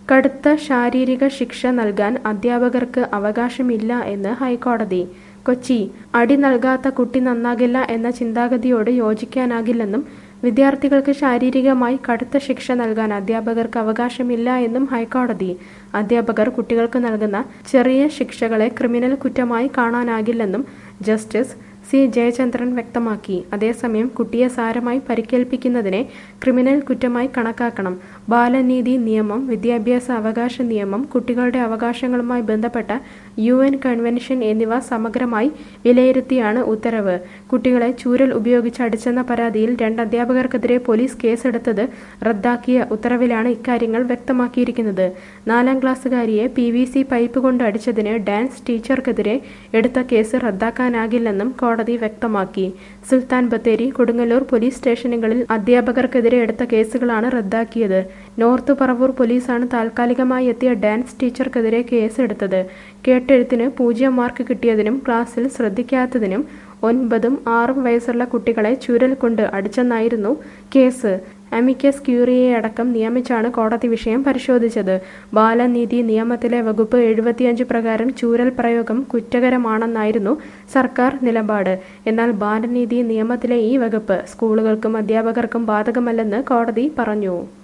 കടുത്ത ശാരീരിക ശിക്ഷ നൽകാൻ അധ്യാപകർക്ക് അവകാശമില്ല എന്ന് ഹൈക്കോടതി. കൊച്ചി: അടി നൽകാത്ത കുട്ടി നന്നാകില്ല എന്ന ചിന്താഗതിയോട് യോജിക്കാനാകില്ലെന്നും വിദ്യാർത്ഥികൾക്ക് ശാരീരികമായി കടുത്ത ശിക്ഷ നൽകാൻ അധ്യാപകർക്ക് അവകാശമില്ല എന്നും ഹൈക്കോടതി. അധ്യാപകർ കുട്ടികൾക്ക് നൽകുന്ന ചെറിയ ശിക്ഷകളെ ക്രിമിനൽ കുറ്റമായി കാണാനാകില്ലെന്നും ജസ്റ്റിസ് സി ജയചന്ദ്രൻ വ്യക്തമാക്കി. അതേസമയം കുട്ടിയെ സാരമായി പരിക്കേൽപ്പിക്കുന്നതിനെ ക്രിമിനൽ കുറ്റമായി കണക്കാക്കണം. ബാലനീതി നിയമം, വിദ്യാഭ്യാസ അവകാശ നിയമം, കുട്ടികളുടെ അവകാശങ്ങളുമായി ബന്ധപ്പെട്ട UN കൺവെൻഷൻ എന്നിവ സമഗ്രമായി വിലയിരുത്തിയാണ് ഉത്തരവ്. കുട്ടികളെ ചൂരൽ ഉപയോഗിച്ച് അടിച്ചെന്ന പരാതിയിൽ 2 അധ്യാപകർക്കെതിരെ പോലീസ് കേസെടുത്തത് റദ്ദാക്കിയ ഉത്തരവിലാണ് ഇക്കാര്യങ്ങൾ വ്യക്തമാക്കിയിരിക്കുന്നത്. 4ാം ക്ലാസുകാരിയെ PVC പൈപ്പ് കൊണ്ട് അടിച്ചതിന് ഡാൻസ് ടീച്ചർക്കെതിരെ എടുത്ത കേസ് റദ്ദാക്കാനാകില്ലെന്നും കോടതി വ്യക്തമാക്കി. സുൽത്താൻ ബത്തേരി, കൊടുങ്ങല്ലൂർ പോലീസ് സ്റ്റേഷനുകളിൽ അധ്യാപകർക്കെതിരെ എടുത്ത കേസുകളാണ് റദ്ദാക്കിയത്. നോർത്ത് പറവൂർ പോലീസാണ് താൽക്കാലികമായി എത്തിയ ഡാൻസ് ടീച്ചർക്കെതിരെ കേസെടുത്തത്. കേട്ടെഴുത്തിന് 0 മാർക്ക് കിട്ടിയതിനും ക്ലാസ്സിൽ ശ്രദ്ധിക്കാത്തതിനും 9ഉം 6ഉം വയസ്സുള്ള കുട്ടികളെ ചൂരൽ കൊണ്ട് അടിച്ചെന്നായിരുന്നു കേസ്. അമിക്കസ് ക്യൂറിയെയടക്കം നിയമിച്ചാണ് കോടതി വിഷയം പരിശോധിച്ചത്. ബാലനീതി നിയമത്തിലെ വകുപ്പ് 75 പ്രകാരം ചൂരൽ പ്രയോഗം കുറ്റകരമാണെന്നായിരുന്നു സർക്കാർ നിലപാട്. എന്നാൽ ബാലനീതി നിയമത്തിലെ ഈ വകുപ്പ് സ്കൂളുകൾക്കും അധ്യാപകർക്കും ബാധകമല്ലെന്ന് കോടതി പറഞ്ഞു.